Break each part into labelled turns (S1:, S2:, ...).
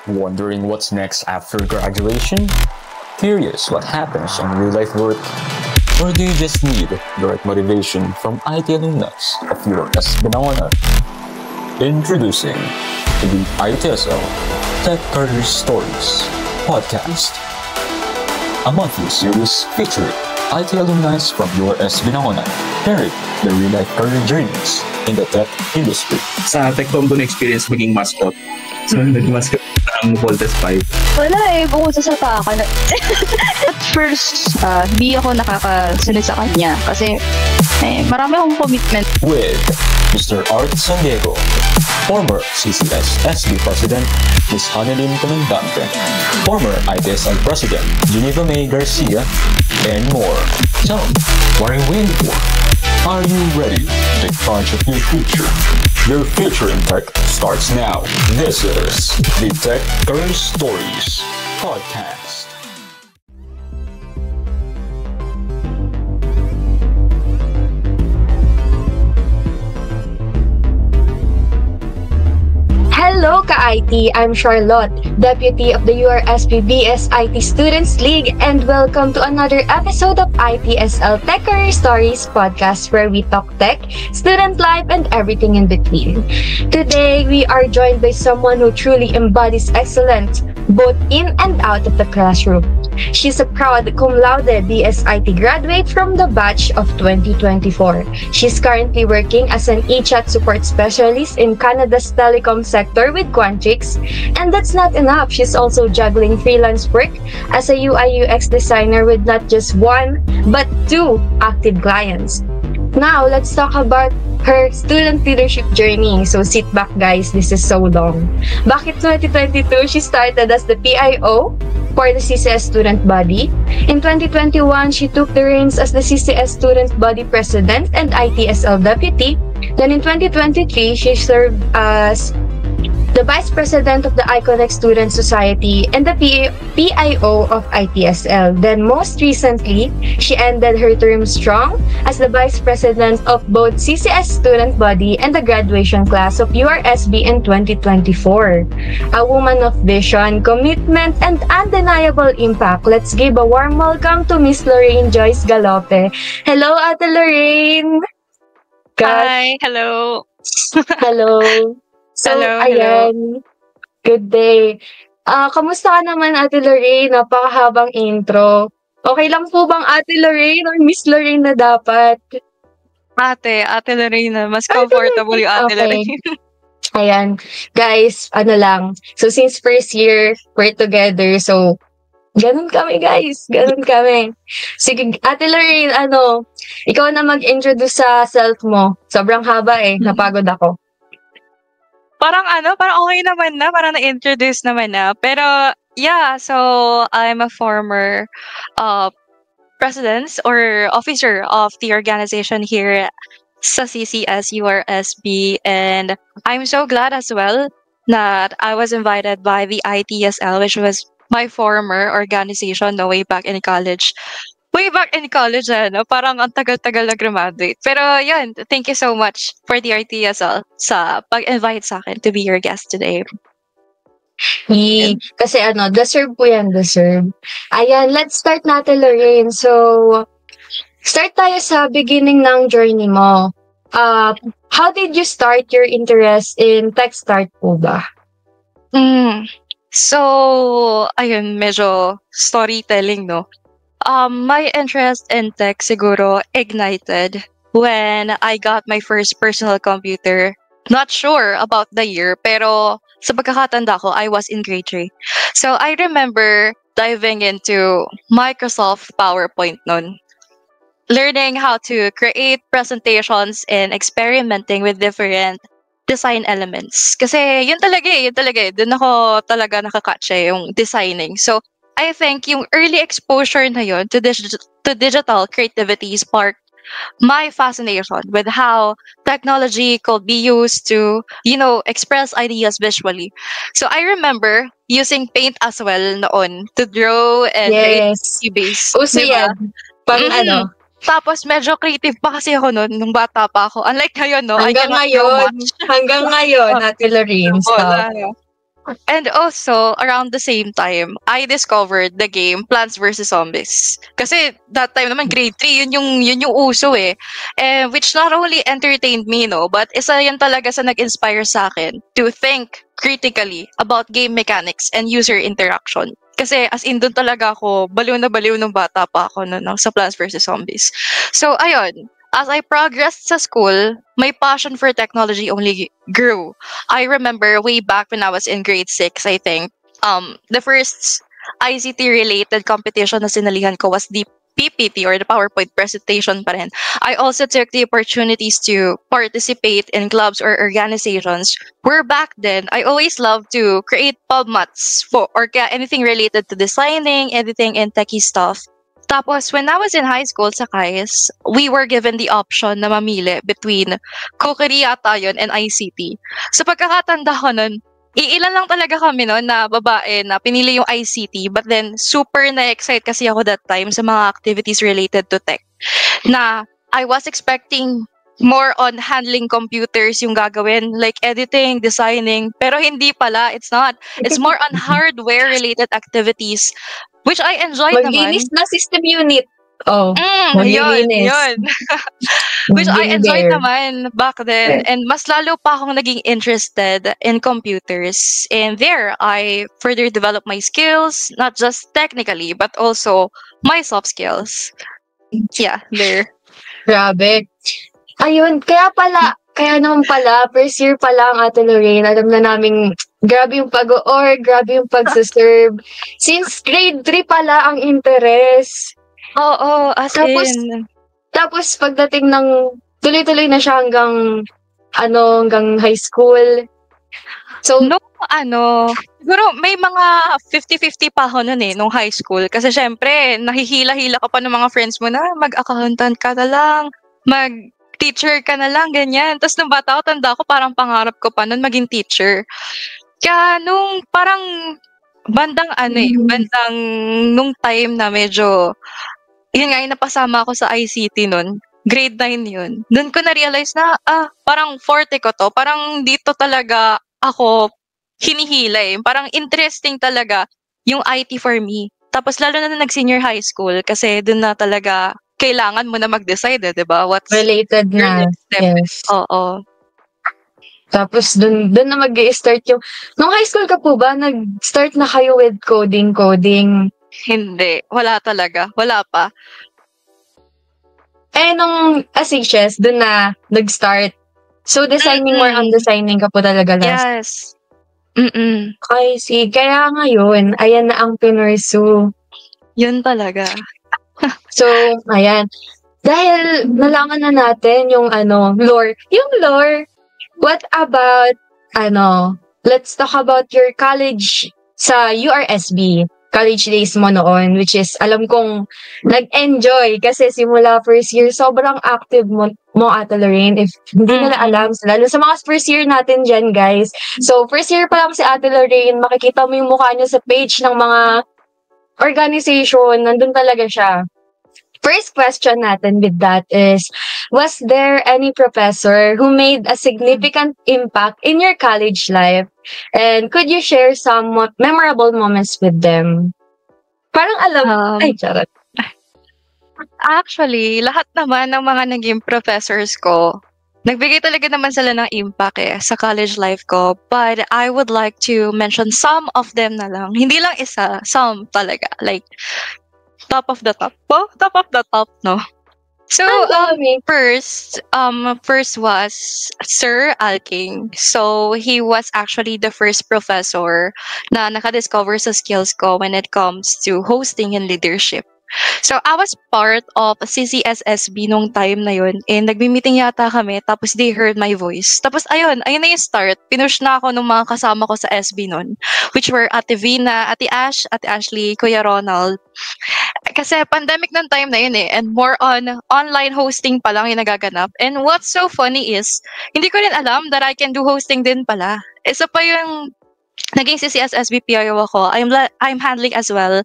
S1: Wondering what's next after graduation? Curious what happens in real-life work? Or do you just need the right motivation from IT alumni of your Espinona? Introducing the ITSL Tech Career Stories Podcast, a monthly series featuring IT alumni from your Espinona, sharing their real-life career journeys in the tech industry.
S2: Sa TechCom ko na-experience maging mascot. So, naging mascot ng Voltes 5.
S3: Wala bukod sa sapa ka. At first, hindi ako nakakasunod sa kanya kasi marami akong commitment.
S1: With Mr. Art San Diego, former CCS SB President Ms. Hanelin Comandante, former ITSL President Geneva May Garcia, and more. So, what are you waiting for? Are you ready to take charge of your future? Your future in tech starts now. This is the Tech Career Stories Podcast.
S4: Hello ka-IT! I'm Charlotte, Deputy of the URSP-BS IT Students League, and welcome to another episode of ITSL Tech Career Stories podcast where we talk tech, student life, and everything in between. Today, we are joined by someone who truly embodies excellence both in and out of the classroom. She's a proud cum laude BSIT graduate from the batch of 2024. She's currently working as an eChat support specialist in Canada's telecom sector with Quantrix. And that's not enough. She's also juggling freelance work as a UI UX designer with not just one, but two active clients. Now, let's talk about her student leadership journey. So sit back guys, this is so long. Back in 2022, she started as the PIO for the CCS student body. In 2021, she took the reins as the CCS student body president and ITSL deputy. Then in 2023, she served as the Vice President of the Iconex Student Society and the PIO of ITSL. Then most recently, she ended her term strong as the Vice President of both CCS Student Body and the graduation class of URSB in 2024. A woman of vision, commitment, and undeniable impact. Let's give a warm welcome to Miss Lorraine Joyce Galope. Hello, Ate Lorraine!
S3: Hi! Hello!
S4: Hello! So,
S3: Hello.
S4: ayan. Good day. Kamusta ka naman, Ate Lorraine? Napakahabang intro. Okay lang po bang Ate Lorraine or Miss Lorraine na dapat?
S3: Ate Lorena, mas comfortable yung Ate
S4: Okay.
S3: Lorena.
S4: Ayan. Guys, ano lang. So, since first year, we're together. So, ganun kami, guys. Ganun kami. Sige, Ate Lorraine, ikaw na mag-introduce sa self mo. Sobrang haba Napagod ako.
S3: Parang okay naman na, parang na-introduce naman na. Pero, yeah, so I'm a former president or officer of the organization here sa CCS URSB, and I'm so glad as well that I was invited by the ITSL, which was my former organization way back in college. Way back in college, parang ang tagal-tagal na graduate. Pero yun, thank you so much for the RTSL sa pag-invite sa akin to be your guest today.
S4: Kasi deserve po yan, deserve. Ayan, let's start natin, Lorraine. So, start tayo sa beginning ng journey mo. How did you start your interest in tech start po ba?
S3: So, ayun, medyo storytelling, no? My interest in tech siguro ignited when I got my first personal computer. Not sure about the year, pero sa pagkakatanda ko, I was in grade 3. So I remember diving into Microsoft PowerPoint noon, learning how to create presentations and experimenting with different design elements. Kasi yun talaga eh. Doon ako talaga nakakatch yung designing. So I think yung early exposure na yun to digital creativity sparked my fascination with how technology could be used to, express ideas visually. So I remember using Paint as well noon to draw and create base.
S4: Uso yan.
S3: Tapos medyo creative pa kasi ako noon nung bata pa ako. Unlike ngayon, no?
S4: Hanggang ngayon, Ate Lorraine.
S3: And also, around the same time, I discovered the game Plants vs. Zombies. Kasi that time naman, grade 3, yun yung uso eh. Which not only entertained me, no, but isa yan talaga sa nag-inspire sa akin to think critically about game mechanics and user interaction. Kasi as in, doon talaga ako, baliw na baliw nung bata pa ako no, sa Plants vs. Zombies. So, ayun, as I progressed sa school, my passion for technology only grew. I remember way back when I was in grade 6, I think, the first ICT-related competition na sinalihan ko was the PPT or the PowerPoint presentation pa rin. I also took the opportunities to participate in clubs or organizations where back then, I always loved to create pubmats or anything related to designing, editing, and techie stuff. Tapos, when I was in high school sa KAIS, we were given the option na mamili between cookery yata yun and ICT. So, pagkakatanda ko nun, iilan lang talaga kami nun na babae na pinili yung ICT, but then super na-excite kasi ako that time sa mga activities related to tech. Na I was expecting more on handling computers yung gagawin, like editing, designing, pero hindi pala, it's not. It's more on hardware-related activities, which I enjoy naman.
S4: Maglinis na system unit. Oh,
S3: yun.
S4: maglilinis.
S3: Which I
S4: Been
S3: enjoyed
S4: there.
S3: naman back then. And mas lalo pa akong naging interested in computers. And there, I further developed my skills, not just technically, but also my soft skills. Yeah, there.
S4: Grabe. Ayun, kaya naman pala, first year pa lang, Ate Lorraine, alam na namin, grabe yung pag-org, grabe yung pag-serve. Since grade 3 pala ang interest.
S3: Oo, as
S4: Tapos,
S3: in.
S4: Tapos pagdating ng, tuloy-tuloy na siya hanggang high school. So,
S3: siguro may mga 50-50 pa ako nun nung high school. Kasi syempre, nahihila-hila ka pa ng mga friends mo na mag-accountant ka na lang, mag-teacher ka na lang, ganyan. Tapos nung bata ako, tanda ko, parang pangarap ko pa nun maging teacher. Kaya nung parang bandang nung time na medyo, yun nga, napasama ako sa ICT nun. Grade 9 yun. Doon ko na-realize na, parang forte ko to. Parang dito talaga ako hinihila. Parang interesting talaga yung IT for me. Tapos lalo na nag-senior high school kasi doon na talaga kailangan mo na mag-decide, di ba? What's
S4: related
S3: your
S4: na.
S3: next step?
S4: Yes.
S3: Oo.
S4: Tapos doon na mag-i-start yung, nung high school ka po ba, nag-start na kayo with coding?
S3: Hindi. Wala talaga. Wala pa.
S4: Nung Asicias, doon na nag-start. So, designing, more on designing ka po talaga last.
S3: Yes. Mm-mm.
S4: I see. Kaya ngayon, ayan na ang pinursue.
S3: Yun talaga.
S4: So, ayan. Dahil nalaman na natin yung lore. Yung lore, what about, let's talk about your college sa URSB. College days mo noon, which is, alam kong nag-enjoy kasi simula first year, sobrang active mo Ate Lorraine. If hindi nila alam, lalo sa mga first year natin dyan, guys. So, first year pa lang si Ate Lorraine, makikita mo yung mukha niya sa page ng mga organization, nandun talaga siya. First question natin with that is, was there any professor who made a significant impact in your college life? And could you share some memorable moments with them? Parang alam, charot.
S3: Actually, lahat naman ng mga naging professors ko, nagbigay talaga naman sila ng impact sa college life ko. But I would like to mention some of them na lang. Hindi lang isa, some talaga. Like, top of the top, no? So, first was Sir Alking. So, he was actually the first professor na nakadiscover sa skills ko when it comes to hosting and leadership. So, I was part of CCSSB nung time na yun. And nagmi-meeting yata kami, tapos they heard my voice. Tapos, ayun na yung start. Pinush na ako ng mga kasama ko sa SB nun, which were Ate Vina, Ate Ash, Ate Ashley, Kuya Ronald. Kasi pandemic ng time na yun and more on online hosting pa lang yung nagaganap. And what's so funny is, hindi ko rin alam that I can do hosting din pala. Isa pa yung naging CCSSB PIO ako, I'm handling as well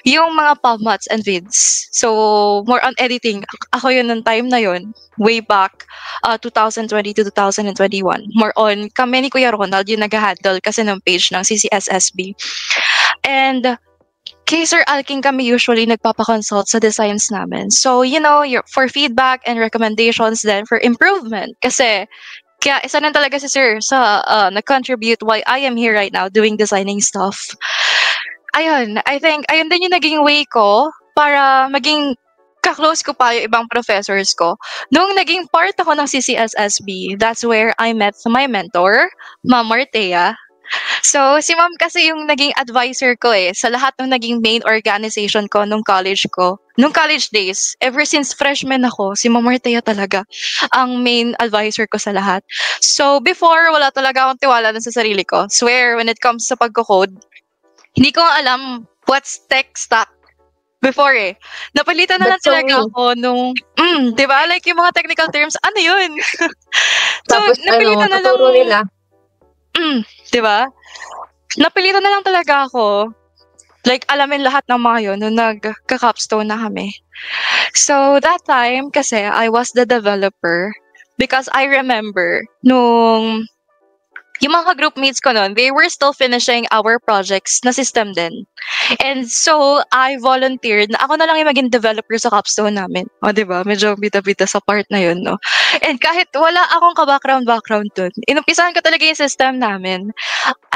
S3: yung mga PubMats and vids. So, more on editing. Ako yun nung time na yun, way back 2020 to 2021. More on, kami ni Kuya Ronald yung nag-handle kasi ng page ng CCSSB. And kay Sir Alking kami usually nagpapakonsult sa designs namin. So, for feedback and recommendations then for improvement. Kasi, kaya isa na talaga si Sir sa nag-contribute why I am here right now doing designing stuff. Ayun, I think, ayun din yung naging way ko para maging ka-close ko pa yung ibang professors ko. Nung naging part ako ng CCSSB, that's where I met my mentor, Ma'am Martea. So, si Ma'am kasi yung naging advisor ko sa lahat ng naging main organization ko nung college ko. Nung college days, ever since freshman ako, si Ma'am Martea talaga ang main advisor ko sa lahat. So, before, wala talaga akong tiwala na sa sarili ko. Swear, when it comes sa pagko-code, hindi ko alam what's tech stack before Napalitan na lang talaga ako nung, di ba? Like yung mga technical terms, ano yun? So,
S4: Tapos
S3: napilitan na lang.
S4: tuturo nila.
S3: Di ba? Napilitan na lang talaga ako. Like, alamin lahat ng mga yun nung nagka-capstone na kami. So, that time, kasi I was the developer because I remember nung yung mga group mates ko nun, they were still finishing our projects na system din. And so, I volunteered na ako na lang yung maging developer sa capstone namin. O, diba? Medyo bita-bita sa part na yun, no? And kahit wala akong ka-background dun, inumpisahan ko talaga yung system namin.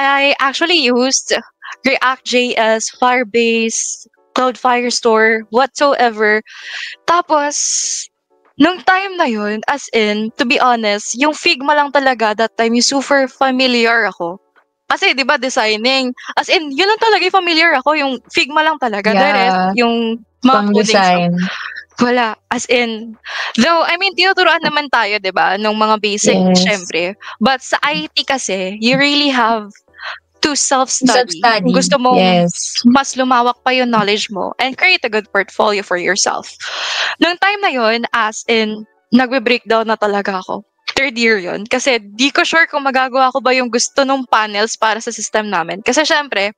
S3: I actually used React.js, Firebase, Cloud Firestore, whatsoever. Tapos, nung time na yun, as in, to be honest, yung Figma lang talaga that time, yung super familiar ako. Kasi, di ba, designing. As in, yun lang talaga yung familiar ako, yung Figma lang talaga.
S4: Yeah.
S3: The rest, yung mga coding
S4: Design.
S3: stuff. Wala. As in, though, I mean, tinuturuan naman tayo, di ba, nung mga basic, syempre. But sa IT kasi, you really have to self-study. Kung gusto mo mas lumawak pa yung knowledge mo and create a good portfolio for yourself. Noong time na yun, as in, nagbe-breakdown na talaga ako. Third year yun. Kasi di ko sure kung magagawa ko ba yung gusto nung panels para sa system namin. Kasi syempre,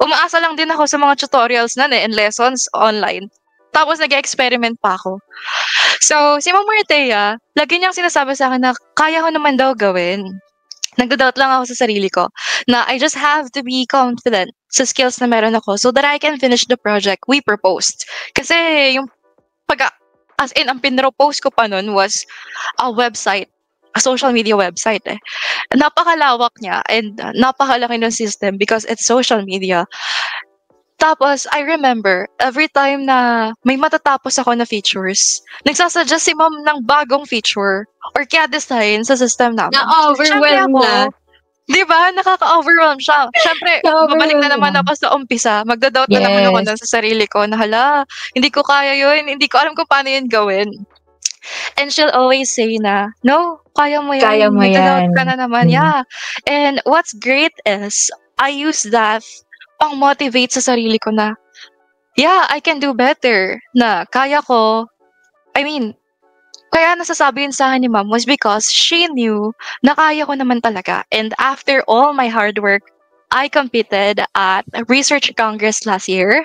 S3: umaasa lang din ako sa mga tutorials na and lessons online. Tapos nag-experiment pa ako. So, si Ma'am Martea, lagi niyang sinasabi sa akin na kaya ko naman daw gawin. Nagdadoubt lang ako sa sarili ko na I just have to be confident sa skills na meron ako so that I can finish the project we proposed. Kasi yung as in, ang pinropose ko pa nun was a website, a social media website Napakalawak niya and napakalaki ng system because it's social media. Tapos, I remember, every time na may matatapos ako na features, nagsasuggest si Ma'am ng bagong feature or kaya design sa system namin.
S4: Na-overwhelm na.
S3: Di ba? Nakaka-overwhelm siya. Siyempre, babalik na naman ako sa umpisa. Magda-doubt na naman ako sa sarili ko na hala, hindi ko kaya yun. Hindi ko alam kung paano yun gawin. And she'll always say na, no, kaya mo yan.
S4: Kaya mo yan.
S3: Ka na naman. Yeah. And what's great is, I use that pang-motivate sa sarili ko na, yeah, I can do better. Na kaya ko, kaya nasasabi yun sa akin ni Ma'am was because she knew na kaya ko naman talaga. And after all my hard work, I competed at Research Congress last year.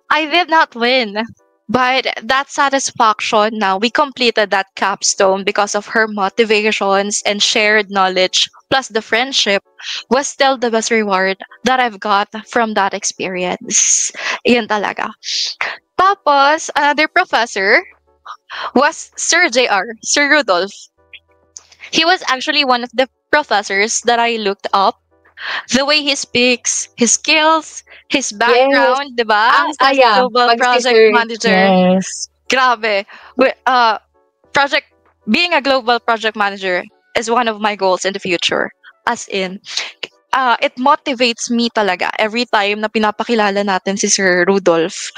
S3: I did not win. But that satisfaction now, we completed that capstone because of her motivations and shared knowledge, plus the friendship, was still the best reward that I've got from that experience. Yun talaga. Tapos, another professor was Sir JR, Sir Rudolph. He was actually one of the professors that I looked up. The way he speaks, his skills, his background, di ba? As global project manager.
S4: Yes.
S3: Grabe. Being a global project manager is one of my goals in the future. As in, it motivates me talaga every time na pinapakilala natin si Sir Rudolph.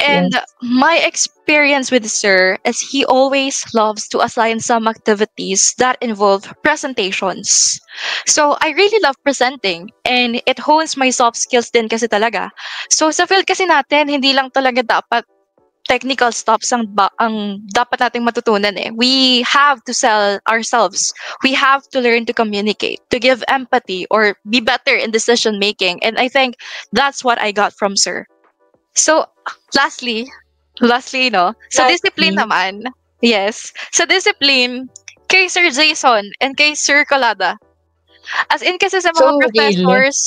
S3: And my experience with Sir is he always loves to assign some activities that involve presentations. So, I really love presenting and it hones my soft skills din kasi talaga. So, sa field kasi natin, hindi lang talaga dapat technical stops ang dapat nating matutunan eh. We have to sell ourselves. We have to learn to communicate, to give empathy, or be better in decision making. And I think that's what I got from Sir. So, lastly, no? Sa discipline naman, yes. Sa discipline, kay Sir Jason and kay Sir Colada. As in kasi sa mga professors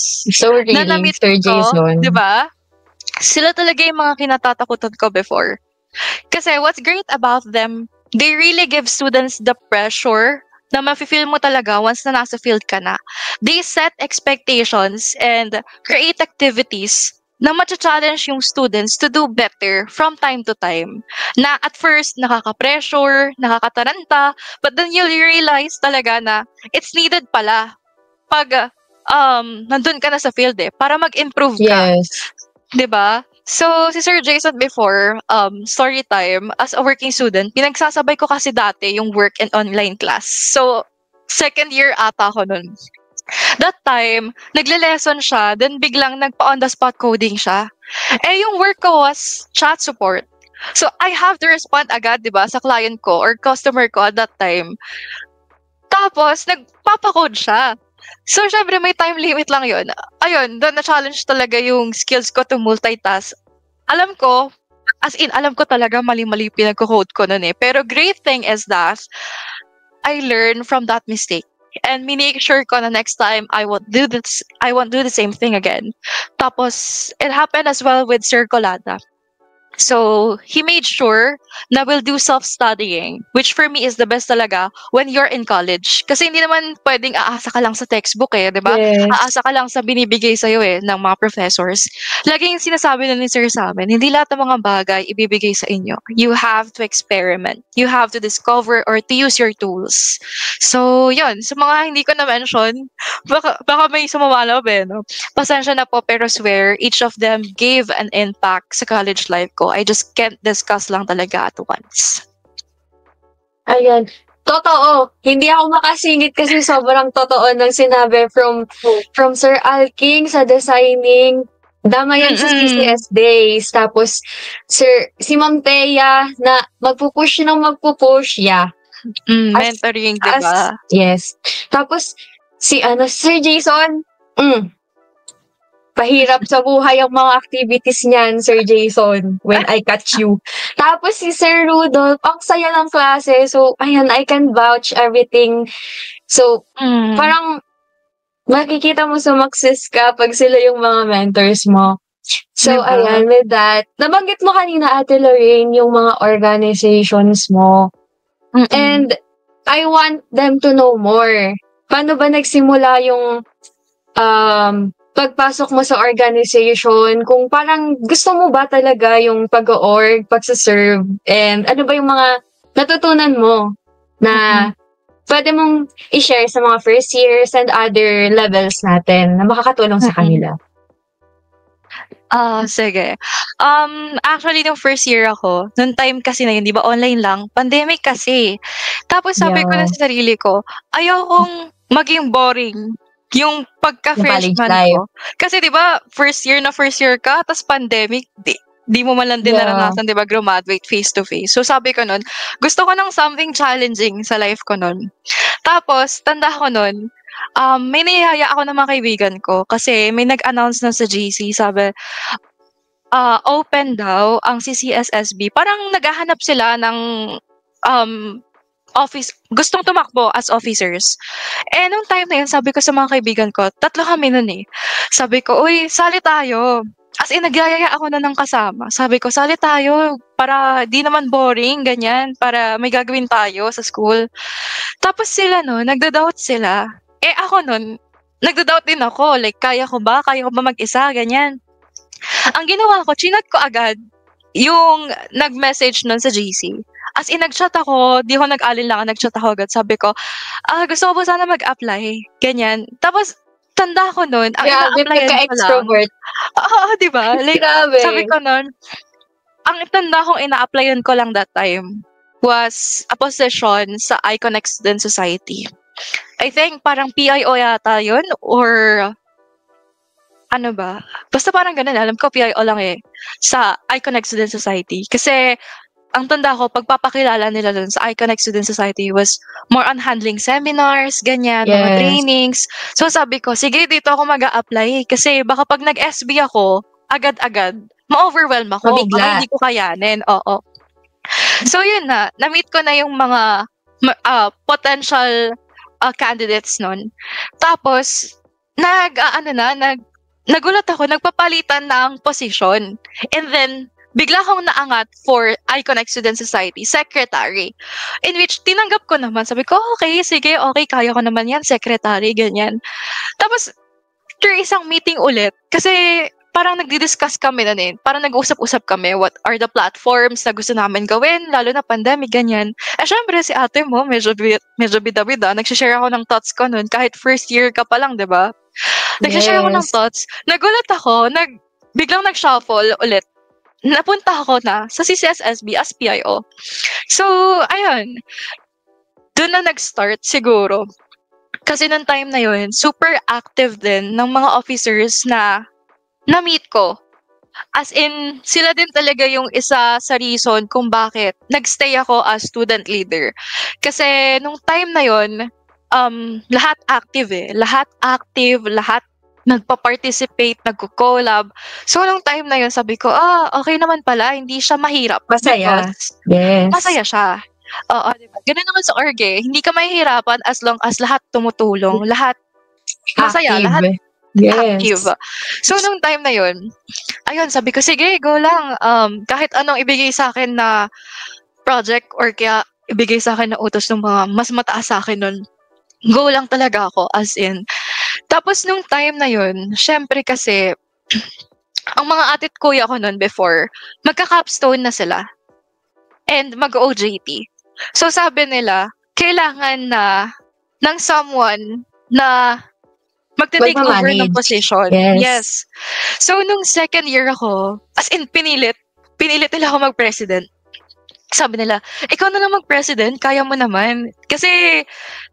S3: na na-meet
S4: Sir Jason.
S3: Di ba? Sila talaga yung mga kinatatakutan ko before. Kasi what's great about them, they really give students the pressure na mafe-feel mo talaga once na nasa field ka na. They set expectations and create activities na matcha-challenge yung students to do better from time to time. Na at first, nakaka-pressure, nakakataranta, but then you'll realize talaga na it's needed pala pag nandun ka na sa field para mag-improve ka.
S4: Yes.
S3: 'Di ba? So, si Sir Jason before, story time, as a working student, pinagsasabay ko kasi dati yung work and online class. So, second year ata ako nun. That time, nagle-lesson siya, then biglang nagpa-on-the-spot coding siya. Yung work ko was chat support. So, I have to respond agad, di ba, sa client ko or customer ko at that time. Tapos, nagpapakode siya. So, syempre, may time limit lang yun. Ayun, doon na-challenge talaga yung skills ko to multitask. Alam ko talaga mali-mali pinag-code ko nun eh. Pero great thing is that I learned from that mistake. And make sure ko na next time I won't do the same thing again. Tapos, it happened as well with Sir Colada. So, he made sure na we'll do self-studying, which for me is the best talaga when you're in college. Kasi hindi naman pwedeng aasa ka lang sa textbook di ba?
S4: Yes.
S3: Aasa ka lang sa binibigay sa'yo ng mga professors. Laging sinasabi na ni Sir sa amin, hindi lahat ng mga bagay ibibigay sa inyo. You have to experiment. You have to discover or to use your tools. So, yun. Sa mga hindi ko na-mention, baka may sumawalaw no? Pasensya na po, pero swear, each of them gave an impact sa college life ko. I just can't discuss lang talaga at once.
S4: Ayan. Totoo. Hindi ako makasingit kasi sobrang totoo ng sinabi from Sir Alking sa designing. Dama yan sa CCS days. Tapos, si Ma'am Thea na magpupush, yeah.
S3: Mentoring, diba?
S4: Yes. Tapos, Sir Jason, pahirap sa buhay ang mga activities niyan, Sir Jason, when I catch you. Tapos si Sir Rudolph, ang saya ng klase. So, ayan, I can vouch everything. So, parang makikita mo sumakses ka pag sila yung mga mentors mo. So, ayan, with that, nabanggit mo kanina, Ate Lorraine, yung mga organizations mo. And I want them to know more. Paano ba nagsimula yung pagpasok mo sa organization, kung parang gusto mo ba talaga yung pag-org, pagsaserve, and ano ba yung mga natutunan mo na pwede mong i-share sa mga first years and other levels natin na makakatulong sa kanila?
S3: Sige. Actually, nung first year ako, nung time kasi na yun, di ba, online lang, pandemic kasi. Tapos sabi ko na sa sarili ko, ayokong maging boring yung pagka-freshman ko. Kasi di ba, first year ka, tas pandemic, di mo man lang din naranasan, di ba, graduate face-to-face. So sabi ko nun, gusto ko ng something challenging sa life ko nun. Tapos, tanda ko nun, may niyaya ako ng mga kaibigan ko kasi may nag-announce na sa GC, sabi, open daw ang CCSSB. Parang naghahanap sila ng office, gustong tumakbo as officers. Nung time na yun, sabi ko sa mga kaibigan ko, 3 kami nun Sabi ko, uy, sali tayo. As in, nagyayaya ako na ng kasama. Sabi ko, sali tayo para di naman boring, ganyan, para may gagawin tayo sa school. Tapos sila nagda-doubt sila. Ako nun, nagda-doubt din ako. Like, kaya ko ba mag-isa, ganyan. Ang ginawa ko, chinat ko agad yung nag-message nun sa GC. As in, nag-chat ako, di ko nag-alinlangan, nag-chat ako agad. Sabi ko, gusto ko ba sana mag-apply? Ganyan. Tapos, tanda ko nun, ang ina-applyan ko
S4: extrovert.
S3: Di ba? Like,
S4: grabe.
S3: Sabi ko nun, ang tanda kong ina-applyan ko lang that time was a position sa Iconic Student Society. I think parang PIO yata yun, or ano ba? Basta parang ganun, alam ko PIO lang eh. Sa Iconic Student Society. Kasi, ang tanda ko, pagpapakilala nila dun sa Iconic Student Society was more on handling seminars, ganyan, mga
S4: Yes.
S3: trainings. So sabi ko, sige, dito ako mag-a-apply. Kasi baka pag nag-SB ako, agad-agad, ma-overwhelm ako.
S4: Mabigla.
S3: Baka hindi ko kayanin. Oo. So yun na, na-meet ko na yung mga potential candidates nun. Tapos, nagulat ako, nagpapalitan ng position. And then, bigla akong naangat for Iconic Student Society, secretary. In which, tinanggap ko naman. Sabi ko, okay, sige, okay, kaya ko naman yan, secretary, ganyan. Tapos, after isang meeting ulit, kasi parang nagdi-discuss kami na parang nag-usap-usap kami what are the platforms na gusto namin gawin, lalo na pandemic, ganyan. Syempre, si ate mo, medyo bida-bida, nagsishare ako ng thoughts ko nun, kahit first year ka pa lang, di ba? Nagsishare ako ng
S4: Yes.
S3: thoughts. Nagulat ako, biglang nag-shuffle ulit. Napunta ako na sa CCSSB as PIO. So, ayun. Doon na nag-start siguro. Kasi nung time na yun, super active din ng mga officers na na-meet ko. As in, sila din talaga yung isa sa reason kung bakit nagstay ako as student leader. Kasi nung time na yun, lahat active eh. Lahat active, lahat nagpa-participate, nagko-collab. So, nung time na yun, sabi ko, okay naman pala, hindi siya mahirap.
S4: Masaya.
S3: Because
S4: Yes.
S3: masaya siya. Oo, diba? Ganun naman sa org eh. Hindi ka mahihirapan as long as lahat tumutulong. Lahat masaya.
S4: Active.
S3: Lahat
S4: Yes.
S3: active. So, nung time na yun, ayun, sabi ko, sige, go lang. Kahit anong ibigay sa akin na project or kaya ibigay sa akin na utos ng mga mas mataas sa akin nun, go lang talaga ako, as in. Tapos, nung time na yun, syempre kasi, ang mga atit kuya ko nun before, magka-capstone na sila. And mag-OJT. So, sabi nila, kailangan na ng someone na magte-take over ng
S4: Magmamanage.
S3: position.
S4: Yes.
S3: Yes. So, nung second year ako, as in, pinilit nila ako mag-president. Sabi nila, ikaw na lang mag-president, kaya mo naman. Kasi,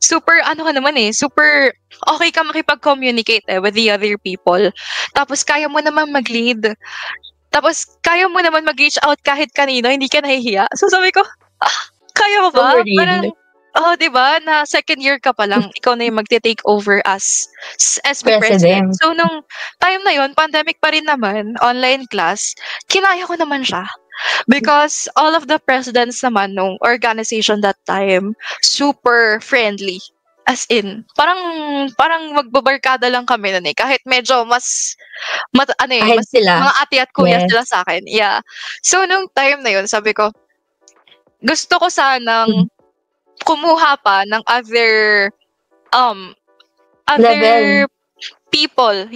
S3: super, super okay ka makipag-communicate with the other people. Tapos, kaya mo naman mag-lead. Tapos, kaya mo naman mag-reach out kahit kanino, hindi ka nahihiya. So, sabi ko, kaya mo ba?
S4: Overrated.
S3: Parang, diba, na second year ka pa lang, ikaw na yung magte-take over as SB president. So, nung time na yun, pandemic pa rin naman, online class, kinaya ko naman siya. Because all of the presidents naman nung organization that time, super friendly. As in, parang magbabarkada lang kami nun eh. Kahit medyo mas
S4: Ahead sila.
S3: mga ate at kuya
S4: Yes.
S3: sila sa akin. Yeah. So, nung time na yun, sabi ko, gusto ko sanang kumuha pa ng other
S4: Level.
S3: people,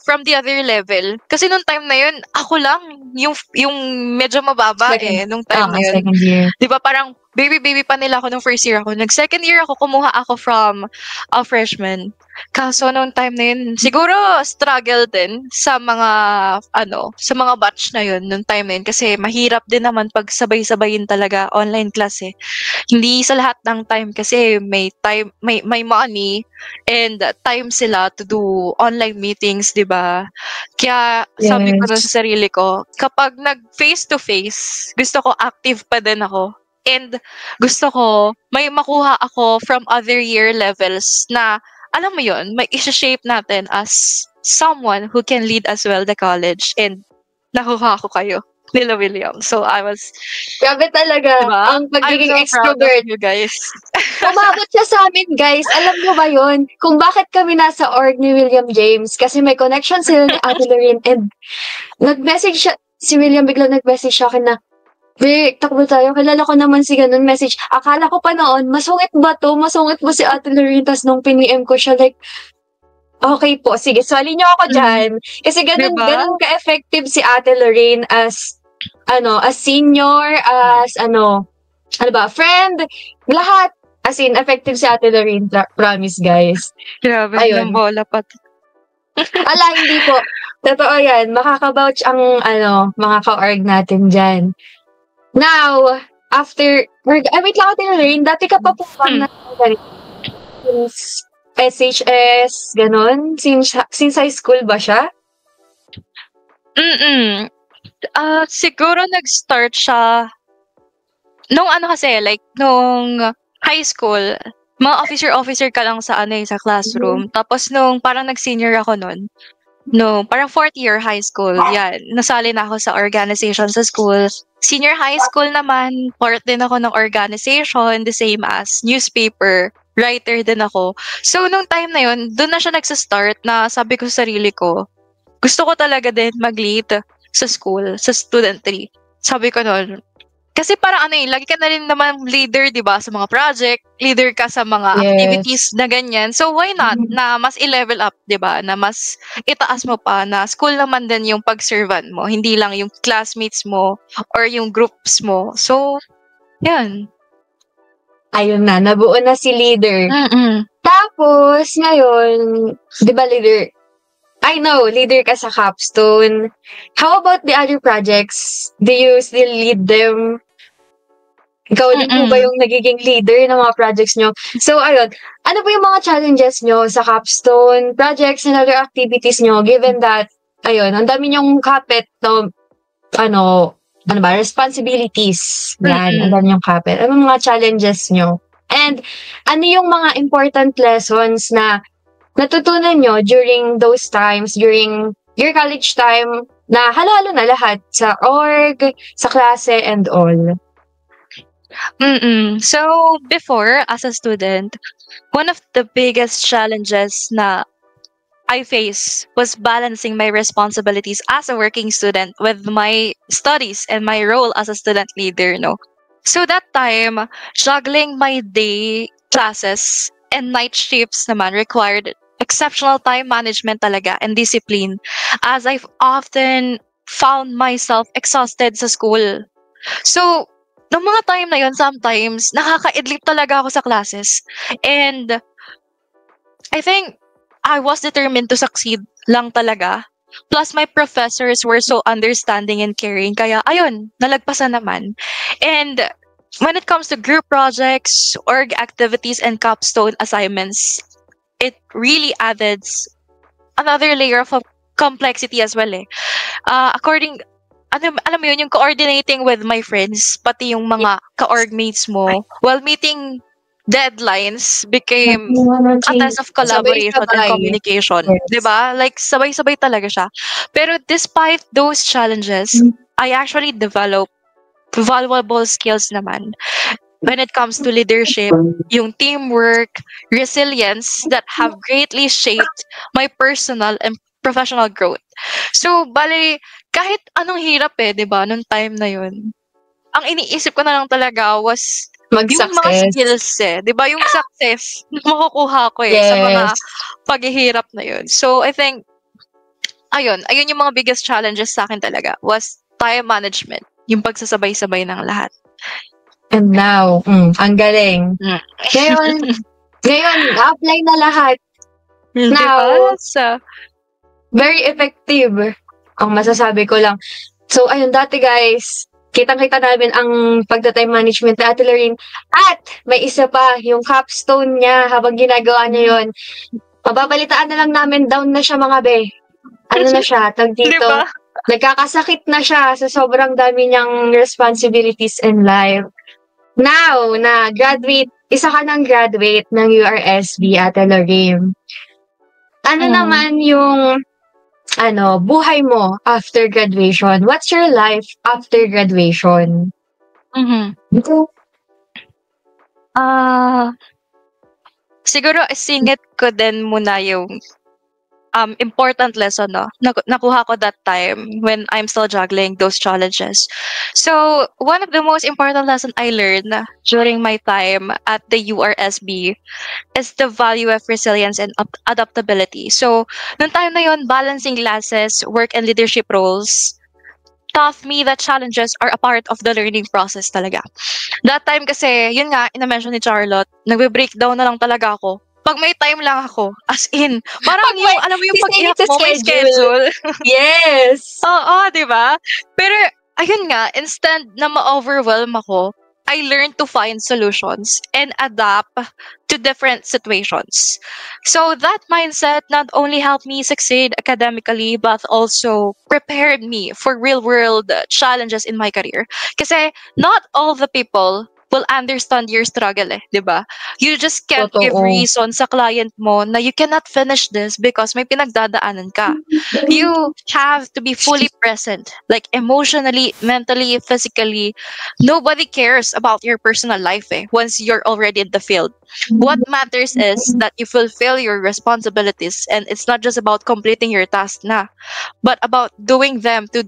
S3: from the other level. Kasi nung time na yun, ako lang yung medyo mababa nung time na yun.
S4: Second year.
S3: 'Di ba parang baby pa nila ako nung first year ako. Nag second year ako, kumuha ako from a freshman. Kaso nung time na yun, siguro struggle din sa mga batch na yun nung time na yun kasi mahirap din naman pag sabay-sabayin talaga online class eh. Hindi sa lahat ng time kasi may money and time sila to do online meetings, 'di ba? Kaya sabi ko
S4: Yes.
S3: na sa sarili ko, kapag nag face to face, gusto ko active pa din ako. And gusto ko may makuha ako from other year levels na alam mo yun, may isa-shape natin as someone who can lead as well the college. And nakuha ko kayo, Lila Williams. So I was,
S4: Grabe talaga.
S3: diba?
S4: Ang pagiging
S3: I'm so proud
S4: extrovert.
S3: of you guys.
S4: Umabot siya sa amin, guys. Alam niyo ba yun? Kung bakit kami nasa org ni William James? Kasi may connection sila ni Ate Lorraine and nag-message siya, si William biglang nag-message siya akin na, Vic, takbo tayo. Kilala ko naman si ganun message. Akala ko pa noon, masungit ba to? Masungit ba si Ate Lorraine? Tas nung pin-PM ko siya, like, okay po, sige, sali niyo ako dyan. Kasi ganun,
S3: Diba?
S4: ganun ka-effective si Ate Lorraine as senior, as friend, lahat. As in, effective si Ate Lorraine, promise, guys.
S3: Grabe,
S4: Ayun.
S3: ng bola pa.
S4: Ala, hindi po. Totoo yan. Makaka-vouch ang, mga ka-org natin dyan. Now, after, wait lang Ate Lorraine, dati ka pa po bang since SHS, ganun? Since high school ba siya?
S3: Mm. Siguro nag-start siya nung ano kasi, like, nung high school, mga officer ka lang sa ano sa classroom. Tapos nung parang nag-senior ako nun, no, parang fourth year high school, yan, nasali na ako sa organization sa school. Senior high school naman, part din ako ng organization, the same as newspaper, writer din ako. So, nung time na yun, doon na siya nagsa-start na sabi ko sa sarili ko, gusto ko talaga din mag-lead sa school, sa studentry. Sabi ko noon, kasi parang ano lagi ka na rin naman leader, di ba, sa mga project, leader ka sa mga activities na ganyan. So, why not na mas i-level up, di ba, na mas itaas mo pa na school naman din yung pag-servan mo, hindi lang yung classmates mo or yung groups mo. So, yan.
S4: Ayun na, nabuo na si leader.
S3: Mm-mm.
S4: Tapos, ngayon, di ba leader? I know, leader ka sa Capstone. How about the other projects? Do you still lead them? Ikaw din po ba yung nagiging leader ng mga projects nyo? So, ayun. Ano po yung mga challenges nyo sa Capstone projects and other activities nyo given that, ayun, ang dami nyong kapit no, responsibilities. Yan, ang dami nyong kapit. Ano mga challenges nyo? And, ano yung mga important lessons na natutunan nyo during those times, during your college time, na halo-halo na lahat sa org, sa klase, and all?
S3: So, before, as a student, one of the biggest challenges na I face was balancing my responsibilities as a working student with my studies and my role as a student leader, no? So that time, juggling my day classes and night shifts naman required exceptional time management talaga and discipline, as I've often found myself exhausted sa school. So, noong mga time na yun, sometimes, nakakaidlip talaga ako sa classes. And I think I was determined to succeed lang talaga. Plus, my professors were so understanding and caring. Kaya, ayun, nalagpasan naman. And when it comes to group projects, org activities, and capstone assignments, it really added another layer of complexity as well eh. Alam mo yun, yung coordinating with my friends, pati yung mga ka-org mates mo, while meeting deadlines became a test of collaboration and communication. Yes. Diba? Like, sabay-sabay talaga siya. Pero despite those challenges, I actually developed valuable skills naman when it comes to leadership, yung teamwork, resilience that have greatly shaped my personal and professional growth. So, bale, kahit anong hirap di ba, nung time na yun, ang iniisip ko na lang talaga was yung mga skills di ba, yung success na makukuha ko sa mga paghihirap na yun. So, I think, ayun yung mga biggest challenges sa akin talaga was time management, yung pagsasabay-sabay ng lahat.
S4: And now, ang galing. Ngayon, apply na lahat. Now, very effective. Ang masasabi ko lang. So, ayun, dati guys, kitang-kita namin ang pagda-time management ni Ate Lorraine. At may isa pa, yung capstone niya habang ginagawa niya yun. Mababalitaan na lang namin, down na siya mga be. Ano na siya, tag dito. Diba? Nagkakasakit na siya sa sobrang dami niyang responsibilities in life. Now, isa ka ng graduate ng URSB, Ate Lorraine. Ano naman yung buhay mo after graduation? What's your life after graduation?
S3: Siguro singit ko din muna yung important lesson nakuha ko that time when I'm still juggling those challenges. So, one of the most important lessons I learned during my time at the URSB is the value of resilience and adaptability. So, nung time na yun, balancing classes, work, and leadership roles taught me that challenges are a part of the learning process talaga. That time kasi, yun nga, ina-mention ni Charlotte, nagbe-breakdown na lang talaga ako. Pag may time lang ako, as in, parang yung, alam mo yung pag-ihap mo, may schedule.
S4: Yes!
S3: Oo, di ba? Pero, ayun nga, instead na ma-overwhelm ako, I learned to find solutions and adapt to different situations. So that mindset not only helped me succeed academically, but also prepared me for real world challenges in my career. Kasi not all the people will understand your struggle di ba? You just can't give
S4: Totoo.
S3: reason sa client mo na you cannot finish this because may pinagdadaanan ka. You have to be fully present, like emotionally, mentally, physically. Nobody cares about your personal life once you're already in the field. What matters is that you fulfill your responsibilities, and it's not just about completing your task na, but about doing them to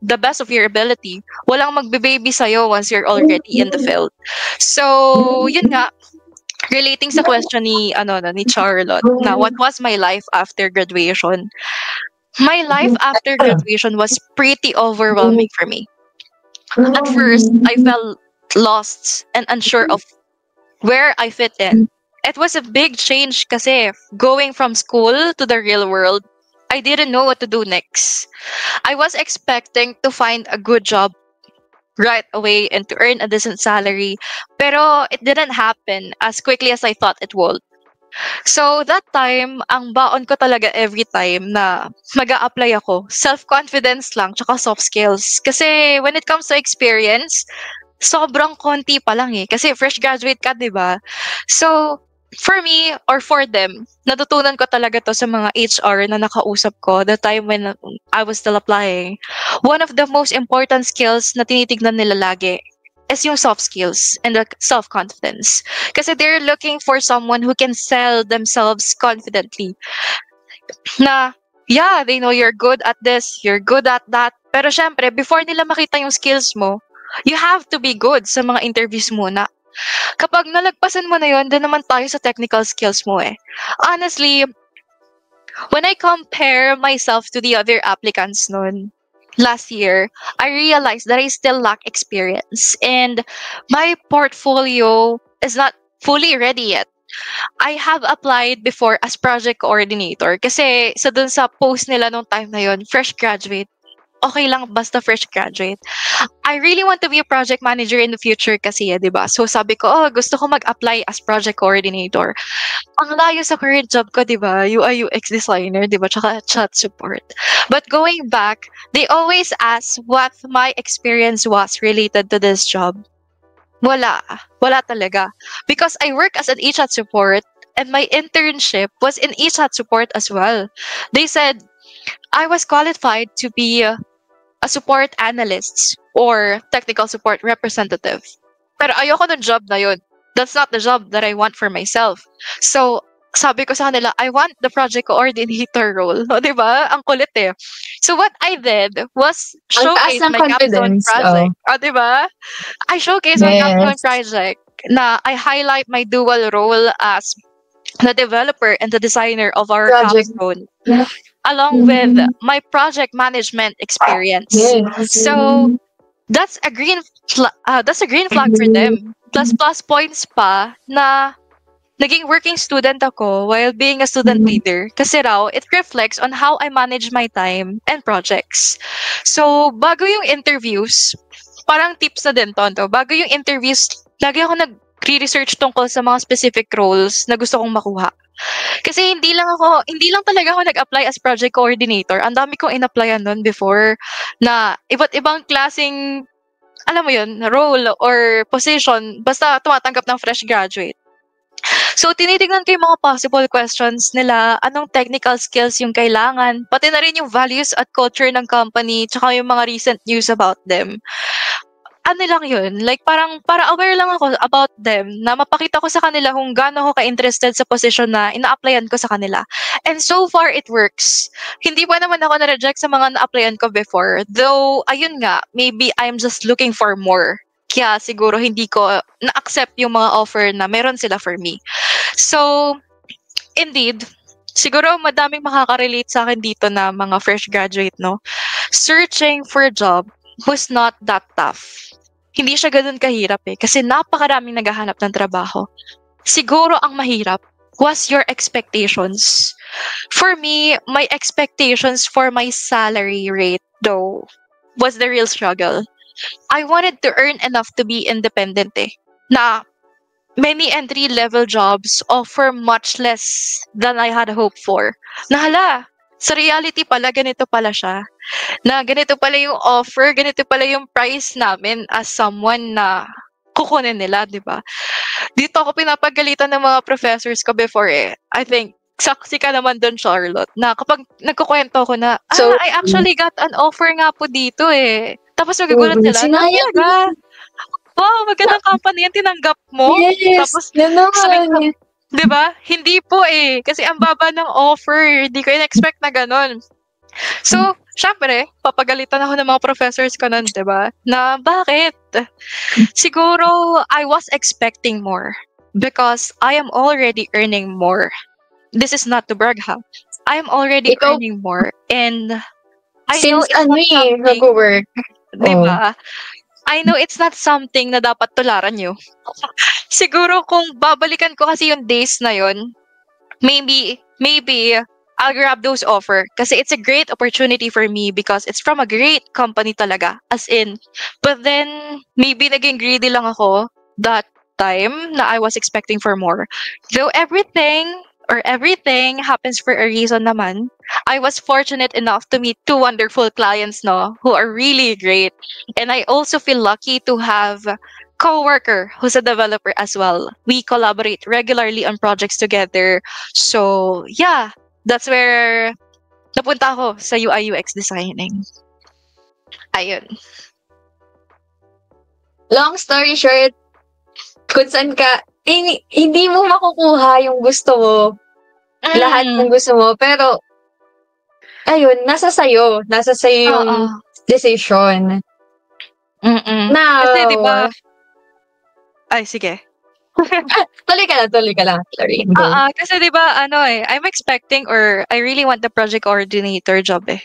S3: the best of your ability. Walang magbe-baby sa'yo once you're already in the field. So, yun nga, relating sa question ni Charlotte, na what was my life after graduation? My life after graduation was pretty overwhelming for me. At first, I felt lost and unsure of where I fit in. It was a big change kasi going from school to the real world, I didn't know what to do next. I was expecting to find a good job right away and to earn a decent salary, pero it didn't happen as quickly as I thought it would. So that time, ang baon ko talaga every time na mag-a-apply ako, self-confidence lang, tsaka soft skills. Kasi when it comes to experience, sobrang konti pa lang kasi fresh graduate ka, di ba? So, for me, or for them, natutunan ko talaga to sa mga HR na nakausap ko the time when I was still applying. One of the most important skills na tinitignan nila lagi is yung soft skills and the self-confidence. Kasi they're looking for someone who can sell themselves confidently. Na, yeah, they know you're good at this, you're good at that. Pero syempre, before nila makita yung skills mo, you have to be good sa mga interviews muna. Kapag nalagpasan mo na yun, doon naman tayo sa technical skills mo Honestly, when I compare myself to the other applicants noon, last year, I realized that I still lack experience and my portfolio is not fully ready yet. I have applied before as project coordinator kasi dun sa post nila nung time na yun, fresh graduate. Okay lang basta fresh graduate. I really want to be a project manager in the future kasi, di ba? So sabi ko, gusto ko mag-apply as project coordinator. Ang layo sa current job ko, di ba? UI UX designer, di ba? Tsaka chat support. But going back, they always ask what my experience was related to this job. Wala talaga. Because I work as an e-chat support and my internship was in e-chat support as well. They said I was qualified to be a support analyst or technical support representative. Pero ayoko ng job na yun. That's not the job that I want for myself. So, sabi ko sa kanila, I want the project coordinator role. O, di ba? Ang kulit So, what I did was showcase my capstone project. O, di ba? I showcase my capstone project na I highlight my dual role as the developer and the designer of our capstone. Along with my project management experience. So that's a green flag for them. Plus points pa na naging working student ako while being a student leader kasi raw it reflects on how I manage my time and projects. So bago yung interviews, parang tips na din to. Bago yung interviews, lagi ako nag-research tungkol sa mga specific roles na gusto kong makuha. Kasi hindi lang talaga ako nag-apply as project coordinator. Ang dami kong in-applyan nun before na iba't ibang klaseng, alam mo yun, role or position, basta tumatanggap ng fresh graduate. So, tinitignan ko yung mga possible questions nila, anong technical skills yung kailangan, pati na rin yung values at culture ng company, tsaka yung mga recent news about them. Ano lang yun, like parang para aware lang ako about them, na mapakita ko sa kanila kung gaano ako ka-interested sa position na ina-applyan ko sa kanila. And so far, it works. Hindi pa naman ako na-reject sa mga na-applyan ko before. Though, ayun nga, maybe I'm just looking for more. Kaya siguro hindi ko na-accept yung mga offer na meron sila for me. So, indeed, siguro madaming makaka-relate sa akin dito na mga fresh graduate, no? Searching for a job was not that tough. Hindi siya ganun kahirap kasi napakaraming naghahanap ng trabaho. Siguro ang mahirap was your expectations. For me, my expectations for my salary rate though was the real struggle. I wanted to earn enough to be independent eh. Na many entry-level jobs offer much less than I had hoped for. Nahala, sa reality pala, ganito pala siya. Na ganito pala yung offer, ganito pala yung price namin as someone na kukunin nila, di ba? Dito ako pinapagalitan ng mga professors ko before eh. I think, saksi ka naman doon, Charlotte, na kapag nagkukwento ko na,
S4: So,
S3: I actually got an offer nga po dito eh. Tapos magugulat sila,
S4: sinayang
S3: talaga? Wow, magandang company yan, tinanggap mo?
S4: Yes,
S3: Tapos,
S4: yun
S3: sabi ko,
S4: naman.
S3: di ba? Hindi po eh. Kasi ang baba ng offer. Hindi ko in-expect na ganun. So, syempre, papagalitan ako ng mga professors ko nun, di ba? Na bakit? Siguro, I was expecting more. Because I am already earning more. This is not to brag, ha? I am already
S4: Ikaw-
S3: earning more. And I know
S4: Since
S3: it's not something,
S4: nag-work.
S3: di ba? I know it's not something na dapat tularan nyo. Siguro kung babalikan ko kasi yung days na yun, maybe I'll grab those offer kasi it's a great opportunity for me because it's from a great company talaga. As in, but then maybe naging greedy lang ako that time na I was expecting for more. Though everything happens for a reason naman. I was fortunate enough to meet two wonderful clients no who are really great. And I also feel lucky to have coworker who's a developer as well. We collaborate regularly on projects together. So, yeah, that's where napunta ako sa UI UX designing. Ayun.
S4: Long story short, kung saan ka, hindi mo makukuha yung gusto mo, lahat ng gusto mo, pero, ayun, nasa sayo yung
S3: Oo.
S4: decision. Now,
S3: Kasi di ba? Ay, sige.
S4: tuloy ka lang. Sorry. Go.
S3: Kasi 'di ba I'm expecting or I really want the project coordinator job eh.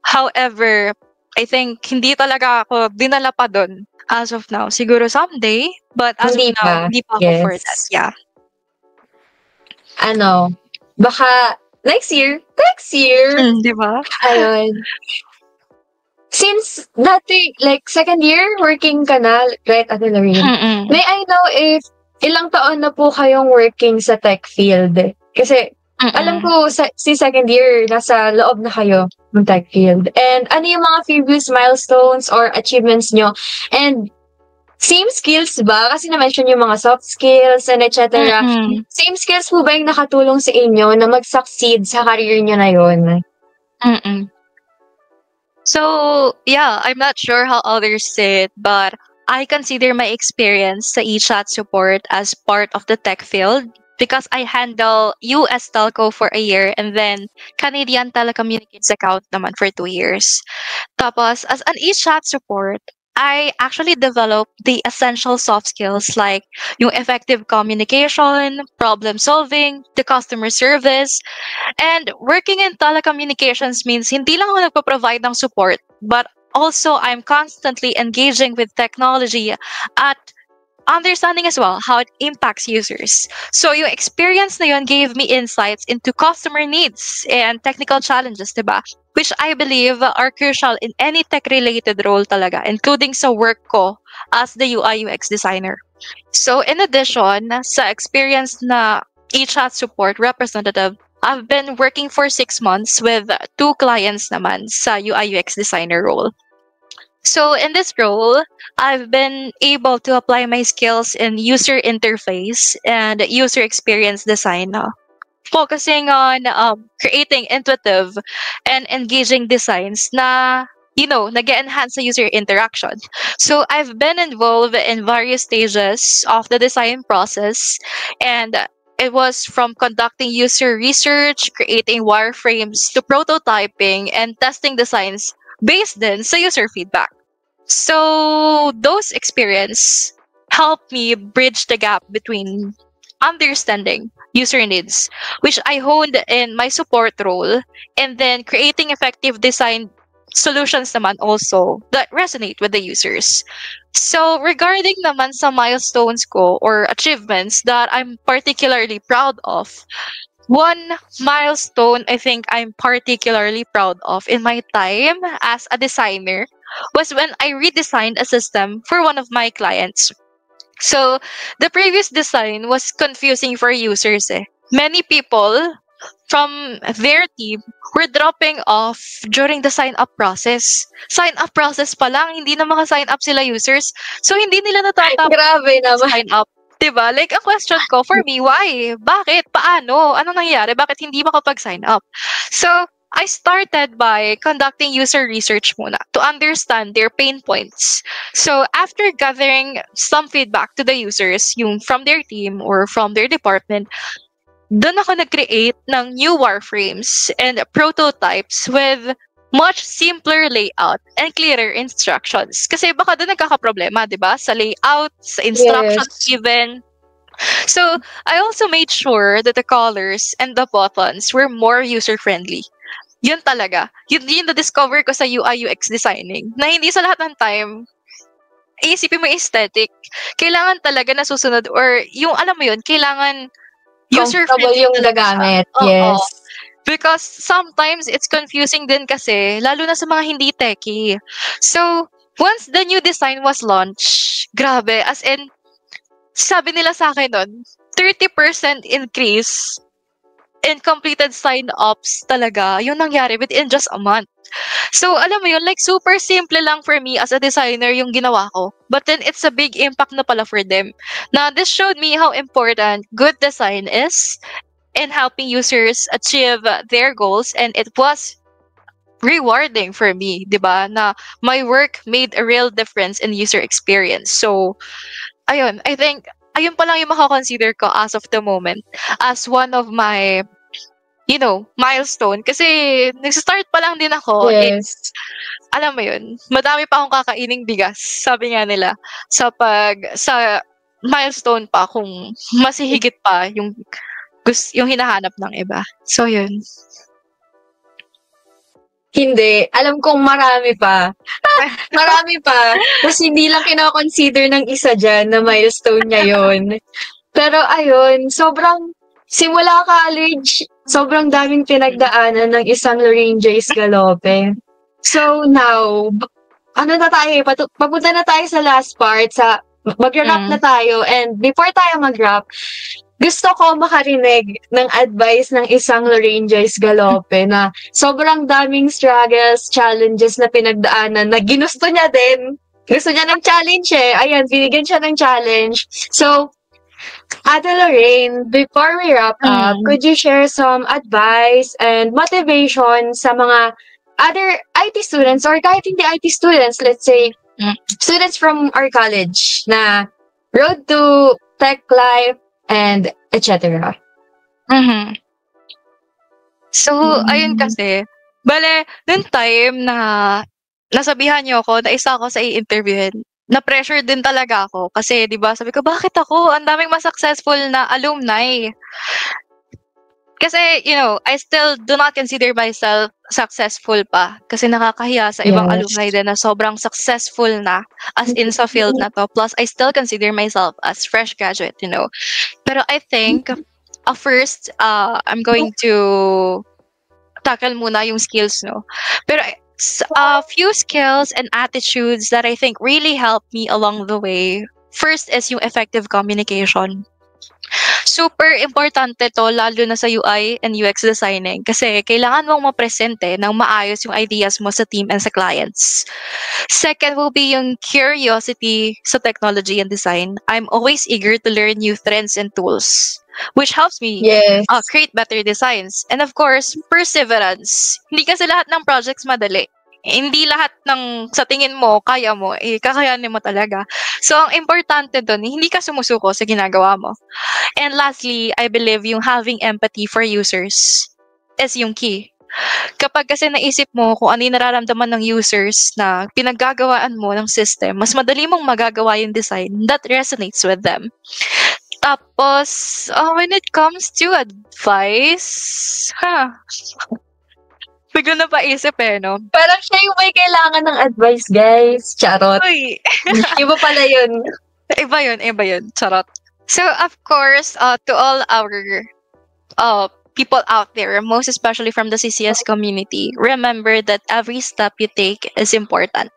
S3: However, I think hindi talaga ako dinala pa doon as of now. Siguro someday, but as
S4: Hindi
S3: of now,
S4: pa.
S3: hindi pa ako for
S4: Yes.
S3: that. Yeah.
S4: Baka next year,
S3: 'Di ba?
S4: ayun. Since dati, like, second year, working ka na, right, Ate Lorraine?
S3: Mm-mm.
S4: May I know if ilang taon na po kayong working sa tech field? Kasi, alam ko, si second year, nasa loob na kayo ng tech field. And ano yung mga previous milestones or achievements nyo? And same skills ba? Kasi na-mention yung mga soft skills and etc.
S3: Mm-mm.
S4: Same skills po ba yung nakatulong sa inyo na mag-succeed sa career nyo na yun?
S3: Mm-mm. So, yeah, I'm not sure how others say it, but I consider my experience sa eChat support as part of the tech field because I handle US telco for a year and then Canadian telecommunications account naman for 2 years. Tapos, as an eChat support, I actually developed the essential soft skills like yung effective communication, problem solving, the customer service, and working in telecommunications means hindi lang ako nagpo-provide ng support, but also I'm constantly engaging with technology at understanding as well how it impacts users. So yung experience na yun gave me insights into customer needs and technical challenges, diba? Which I believe are crucial in any tech-related role talaga, including sa work ko as the UI UX designer. So in addition sa experience na eChat support representative, I've been working for 6 months with 2 clients naman sa UI UX designer role. So in this role, I've been able to apply my skills in user interface and user experience design, focusing on creating intuitive and engaging designs na nag-enhance the user interaction. So I've been involved in various stages of the design process, and it was from conducting user research, creating wireframes, to prototyping and testing designs based din sa user feedback. So those experience helped me bridge the gap between understanding user needs, which I honed in my support role, and then creating effective design solutions naman also that resonate with the users. So regarding naman sa milestones ko or achievements that I'm particularly proud of, one milestone I think I'm particularly proud of in my time as a designer was when I redesigned a system for one of my clients. So, the previous design was confusing for users eh. Many people from their team were dropping off during the sign-up process. Sign-up process pa lang, hindi na maka-sign up sila users. So, hindi nila natatapos
S4: Grabe naman.
S3: sign up. Diba? Like, ang question ko, for me, why? Bakit? Paano? Anong nangyayari? Bakit hindi makapag-sign up? So, I started by conducting user research muna to understand their pain points. So, after gathering some feedback to the users, yung from their team or from their department, doon ako nag-create ng new wireframes and prototypes with much simpler layout and clearer instructions. Kasi baka doon nagkakaproblema, di ba? Sa layout, sa instructions even. So, I also made sure that the colors and the buttons were more user-friendly. Yun talaga. Yun na-discover ko sa UI UX designing. Na hindi sa lahat ng time, iisipin mo yung aesthetic. Kailangan talaga nasusunod or yung alam mo yun, kailangan
S4: Comfortable
S3: user-friendly
S4: yung
S3: talaga siya.
S4: nagamit.
S3: Oo.
S4: Yes.
S3: Because sometimes it's confusing din kasi, lalo na sa mga hindi techie. So, once the new design was launched, grabe, as in, sabi nila sa akin nun, 30% increase in completed sign-ups talaga, yung nangyari within just a month. So, alam mo yun, like, super simple lang for me as a designer yung ginawa ko. But then, it's a big impact na pala for them. Now, this showed me how important good design is in helping users achieve their goals, and it was rewarding for me, di ba? Na my work made a real difference in user experience. So, ayun, I think, ayun pa lang yung makakonsider ko as of the moment as one of my milestone. Kasi, nagsistart pa lang din ako.
S4: Yes.
S3: Alam mo yun, madami pa akong kakaining bigas, sabi nga nila, sa milestone pa kung masihigit pa yung hinahanap ng iba. So, yun.
S4: Hindi. Alam kong marami pa. Marami pa. Tapos hindi lang kinoconsider ng isa dyan na milestone niya yun. Pero ayun, simula college, sobrang daming pinagdaanan ng isang Lorraine Joyce Galope. So now, papunta na tayo sa last part, mag-wrap na tayo. And before tayo mag-wrap, gusto ko makarinig ng advice ng isang Lorraine Joyce Galope na sobrang daming struggles, challenges na pinagdaanan na ginusto niya din. Gusto niya ng challenge eh. Ayan, binigyan siya ng challenge. So, Ate Lorraine, before we wrap up, could you share some advice and motivation sa mga other IT students or kahit hindi IT students, let's say, students from our college na road to tech life and etc.
S3: So, ayun kasi, bale, noong time na nasabihan niyo ako na isa ako sa i-interviewin, na-pressure din talaga ako. Kasi, di ba, sabi ko, bakit ako? Ang daming mas successful na alumni. Kasi, I still do not consider myself successful pa. Kasi nakakahiya sa ibang alumni din na sobrang successful na as in sa field na to. Plus, I still consider myself as fresh graduate, Pero I think, first, I'm going to tackle muna yung skills, no? Pero, a few skills and attitudes that I think really helped me along the way. First is yung effective communication. Super importante to, lalo na sa UI and UX designing, kasi kailangan mong mapresente ng maayos yung ideas mo sa team and sa clients. Second will be yung curiosity sa technology and design. I'm always eager to learn new trends and tools, which helps me create better designs. And of course, perseverance. Hindi kasi lahat ng projects madali. Hindi lahat ng sa tingin mo, kaya mo, kakayanin mo talaga. So, ang importante doon, hindi ka sumusuko sa ginagawa mo. And lastly, I believe yung having empathy for users is yung key. Kapag kasi naisip mo kung ano yung nararamdaman ng users na pinaggagawaan mo ng system, mas madali mong magagawa yung design that resonates with them. Tapos, when it comes to advice, bigla na paisip no?
S4: Parang siya yung may kailangan ng advice, guys. Charot.
S3: Uy!
S4: Iba pala yun.
S3: Iba yun. Charot. So, of course, to all our people out there, most especially from the CCS community, remember that every step you take is important.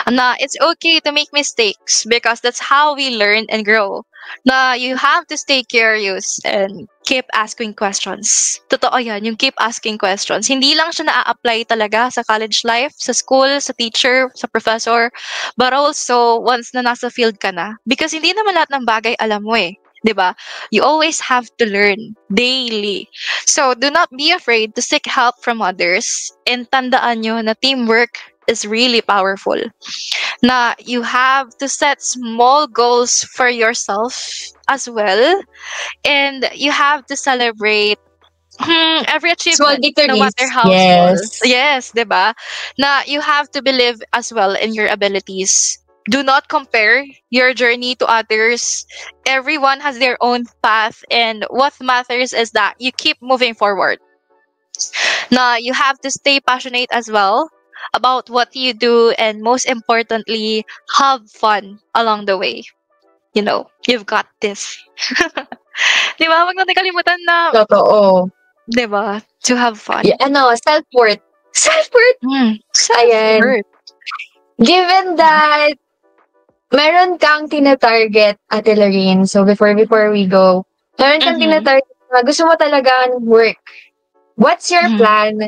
S3: Na it's okay to make mistakes because that's how we learn and grow. Na you have to stay curious and keep asking questions. Totoo yan, yung keep asking questions. Hindi lang siya na-apply talaga sa college life, sa school, sa teacher, sa professor, but also once na nasa field ka na. Because hindi naman lahat ng bagay alam mo eh. 'Di ba? You always have to learn daily. So do not be afraid to seek help from others, and tandaan nyo na teamwork is really powerful. Na you have to set small goals for yourself as well, and you have to celebrate every
S4: Small
S3: achievement, no
S4: victories.
S3: matter how small. Yes, 'di ba? Na you have to believe as well in your abilities. Do not compare your journey to others. Everyone has their own path, and what matters is that you keep moving forward. Na you have to stay passionate as well about what you do, and most importantly, have fun along the way. You know, you've got this. Di ba? Huwag natin kalimutan na,
S4: Totoo.
S3: di ba? To have fun.
S4: Yeah, self-worth. Self-worth.
S3: Self-worth.
S4: Given that meron kang tina-target, Ate Lorraine, so before we go, meron kang tina-target na gusto mo talaga work. What's your plan?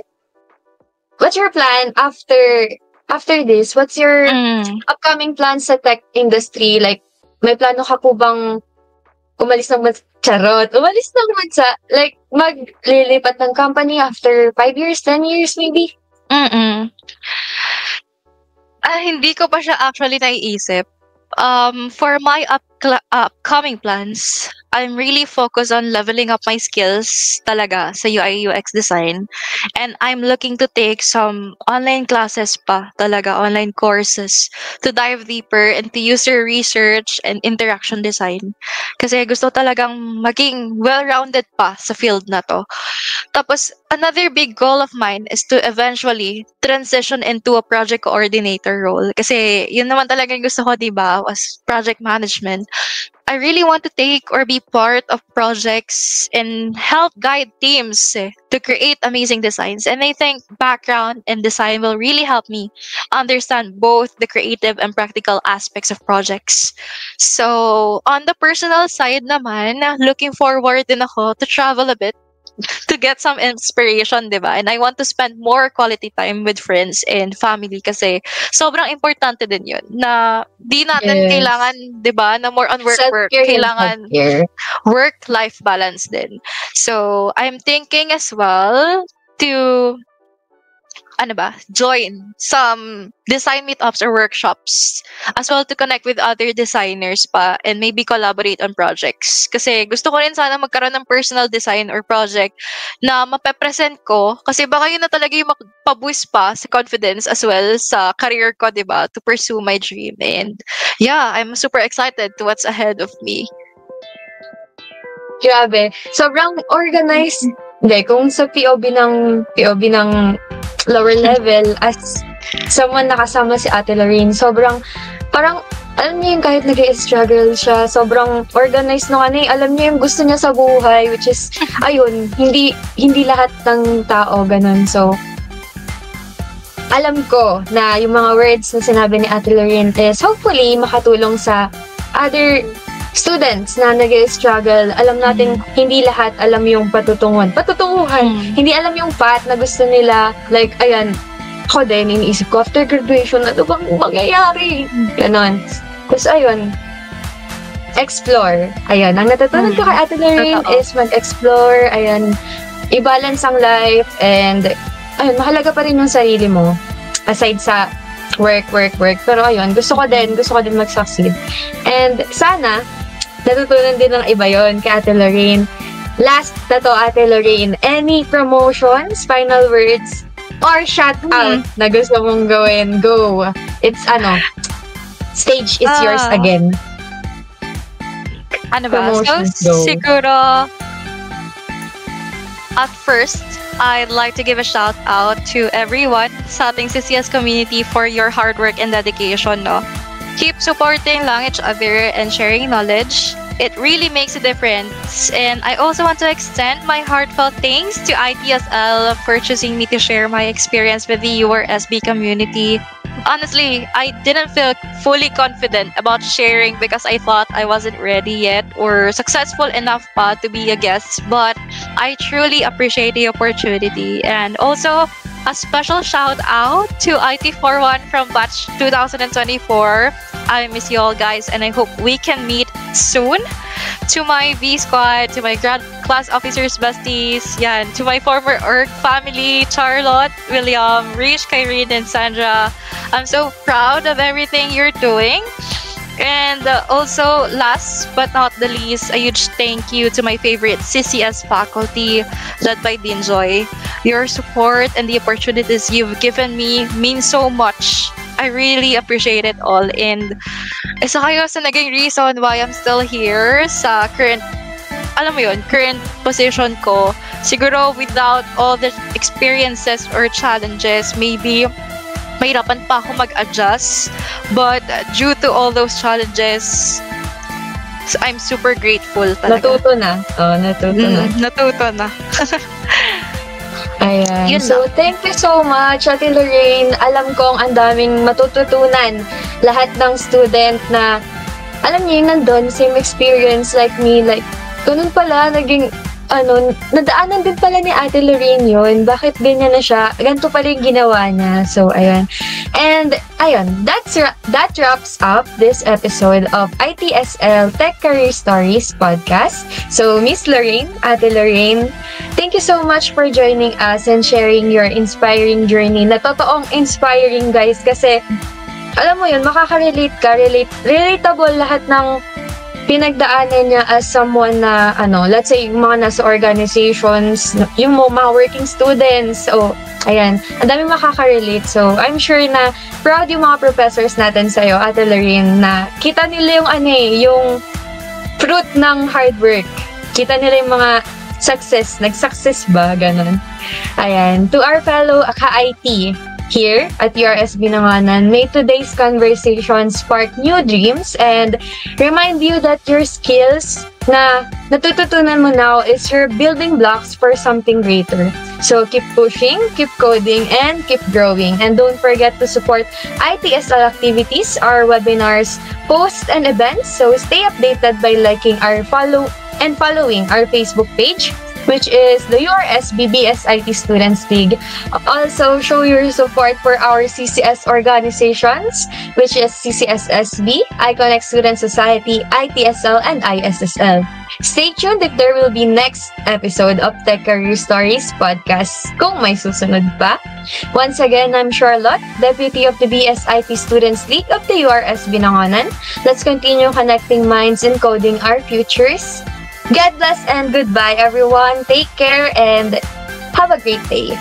S4: What's your plan after this? What's your upcoming plans sa tech industry? Like, may plano ka po bang umalis ng charot? Umalis ng bansa? Like, maglilipat ng company after 5 years, 10 years maybe?
S3: Hindi ko pa siya actually naiisip. For my upcoming plans, I'm really focused on leveling up my skills talaga sa UI UX design. And I'm looking to take some online classes pa talaga, online courses to dive deeper into user research and interaction design. Kasi gusto talagang maging well-rounded pa sa field na to. Tapos, another big goal of mine is to eventually transition into a project coordinator role. Kasi yun naman talaga yung gusto ko, diba, was project management. I really want to take or be part of projects and help guide teams to create amazing designs. And I think background in design will really help me understand both the creative and practical aspects of projects. So, on the personal side naman, looking forward din ako to travel a bit to get some inspiration, di ba? And I want to spend more quality time with friends and family kasi sobrang importante din yun na di natin kailangan, di ba, na more on work. Kailangan work-life balance din. So, I'm thinking as well to join some design meetups or workshops as well to connect with other designers pa and maybe collaborate on projects. Kasi gusto ko rin sana magkaroon ng personal design or project na mapepresent ko kasi baka yun na talaga yung magpabuwis pa sa confidence as well sa career ko, diba, to pursue my dream. And yeah, I'm super excited to what's ahead of me.
S4: Grabe. Sobrang organized. Hindi, kung sa POV ng lower level, as someone nakasama si Ate Lorraine, sobrang, parang, alam niyo yung kahit nag-struggle siya, sobrang organized no alam niyo yung gusto niya sa buhay, which is, ayun, hindi lahat ng tao ganun. So, alam ko na yung mga words na sinabi ni Ate Lorraine is hopefully makatulong sa other students na nag-struggle. Alam natin, hindi lahat alam yung patutunguhan. Hindi alam yung path na gusto nila. Like, ayan, ako din, iniisip ko, after graduation, ano bang mangyayari? Ganon. Tapos, ayun, explore. Ayan, ang natutunan ko kay Ate Lorraine is mag-explore. Ayan, i-balance ang life and, ayun, mahalaga pa rin yung sarili mo. Aside sa work. Pero ayun, gusto ko din mag-succeed. And sana, natutunan din ng iba yon kay Ate Lorraine. Last na to, Ate Lorraine, any promotions, final words, or shout out na gusto mong gawin? Go! It's stage is yours again.
S3: Promotions, so, siguro, at first, I'd like to give a shout out to everyone sa ating CCS community for your hard work and dedication, no? Keep supporting lang each other and sharing knowledge. It really makes a difference. And I also want to extend my heartfelt thanks to ITSL for choosing me to share my experience with the URSB community. Honestly, I didn't feel fully confident about sharing because I thought I wasn't ready yet or successful enough pa to be a guest. But I truly appreciate the opportunity. And also, a special shout out to IT41 from batch 2024. I miss you all, guys, and I hope we can meet soon. To my V Squad, to my grad class officers besties, yan, to my former org family, Charlotte, William, Rich, Kyrene, and Sandra. I'm so proud of everything you're doing. And also, last but not the least, a huge thank you to my favorite CCS faculty, led by Dean Joy. Your support and the opportunities you've given me mean so much. I really appreciate it all. And isa kayo sa naging reason why I'm still here sa current, alam mo yun, current position ko. Siguro without all the experiences or challenges, maybe mahirapan pa ako mag-adjust. But due to all those challenges, I'm super grateful talaga.
S4: Natuto na. Oh, natuto na.
S3: Natuto na.
S4: Ayan.
S3: Yun
S4: So, thank you so much, Ate Lorraine. Alam kong ang daming matututunan lahat ng student na, alam niyo yung nandun, same experience like me. Like, ganun pala, naging, nadaanan din pala ni Ate Lorraine yun. Bakit ganyan na siya? Ganito pala yung ginawa niya. So, ayun. And, ayun, that wraps up this episode of ITSL Tech Career Stories podcast. So, Miss Lorraine, Ate Lorraine, thank you so much for joining us and sharing your inspiring journey. Na totoong inspiring, guys, kasi, alam mo yun, makaka-relate ka, relatable lahat ng pinagdaanan niya as someone na, let's say, yung mga nasa organizations, yung mga working students, ayan, ang dami makaka-relate. So, I'm sure na proud yung mga professors natin sa'yo, Ate Lorraine, na kita nila yung fruit ng hard work. Kita nila yung mga success, nag-success ba, ganun. Ayan, to our fellow ka-IT, here at URSB Nanganan, may today's conversation spark new dreams and remind you that your skills na natututunan mo now is your building blocks for something greater. So keep pushing, keep coding, and keep growing. And don't forget to support ITSL activities, our webinars, posts, and events. So stay updated by liking our following our Facebook page, which is the URSB BSIT Students League. Also, show your support for our CCS organizations, which is CCSSB, Iconic Student Society, ITSL, and ISSL. Stay tuned if there will be next episode of Tech Career Stories podcast kung may susunod pa. Once again, I'm Charlotte, Deputy of the BSIT Students League of the URSB Nanganan. Let's continue connecting minds and coding our futures. God bless and goodbye, everyone. Take care and have a great day.